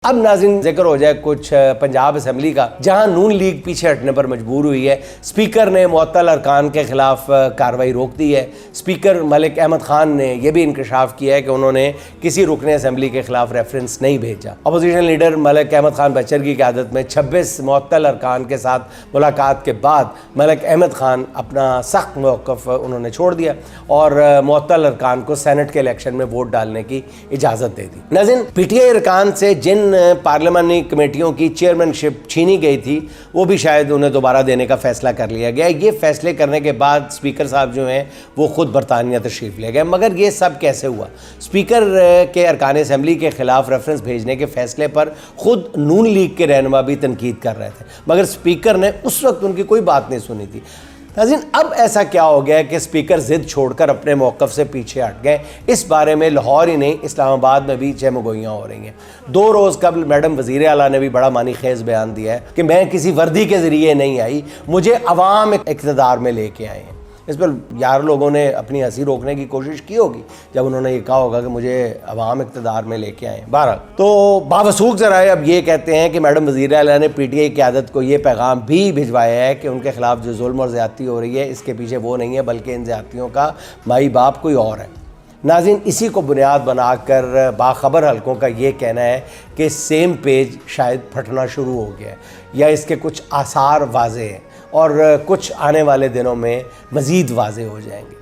अब नाज़रीन जिक्र हो जाए कुछ पंजाब असम्बली का, जहां नून लीग पीछे हटने पर मजबूर हुई है। स्पीकर ने मुअत्तल अरकान के खिलाफ कार्रवाई रोक दी है। स्पीकर मलिक अहमद खान ने यह भी इंकशाफ किया है कि उन्होंने किसी रुकने असम्बली के खिलाफ रेफरेंस नहीं भेजा। अपोजिशन लीडर मलिक अहमद खान बचर की क़यादत में 26 मुअत्तल अरकान के साथ मुलाकात के बाद मलिक अहमद खान अपना सख्त मौक़िफ़ उन्होंने छोड़ दिया और मुअत्तल अरकान को सेनेट के इलेक्शन में वोट डालने की इजाज़त दे दी। नाज़रीन, पीटीआई अरकान से जिन पार्लियामानी कमेटियों की चेयरमैनशिप छीनी गई थी वो भी शायद उन्हें दोबारा देने का फैसला कर लिया गया। ये फैसले करने के बाद स्पीकर साहब जो हैं वो खुद बरतानिया तशरीफ़ ले गए। मगर ये सब कैसे हुआ? स्पीकर के अरकान असम्बली के ख़िलाफ़ रेफरेंस भेजने के फैसले पर खुद नून लीग के रहनुमा भी तनकीद कर रहे थे, मगर स्पीकर ने उस वक्त उनकी कोई बात नहीं सुनी थी। नाज़रीन, अब ऐसा क्या हो गया कि स्पीकर ज़िद छोड़कर अपने मौक़िफ़ से पीछे हट गए? इस बारे में लाहौर ही नहीं, इस्लामाबाद में भी चहमगोइयाँ हो रही हैं। 2 रोज़ कबल मैडम वज़ीर आला ने भी बड़ा मानी खेज़ बयान दिया है कि मैं किसी वर्दी के ज़रिए नहीं आई, मुझे अवाम इक़्तिदार में लेके आए हैं। इस पर यार लोगों ने अपनी हंसी रोकने की कोशिश की होगी जब उन्होंने ये कहा होगा कि मुझे अवाम इक़्तिदार में लेके आए। बहरहाल तो बावसूख ज़राए अब ये कहते हैं कि मैडम वज़ीर आला ने पीटीआई की क़यादत को ये पैगाम भी भिजवाया है कि उनके ख़िलाफ़ जो जुल्म और ज़्यादती हो रही है इसके पीछे वो नहीं है बल्कि इन ज़्यादतियों का माई बाप कोई और है। नाज़रीन, इसी को बुनियाद बनाकर बाखबर हलकों का ये कहना है कि सेम पेज शायद फटना शुरू हो गया है या इसके कुछ आसार वाज़े हैं और कुछ आने वाले दिनों में मज़ीद वाज़े हो जाएंगे।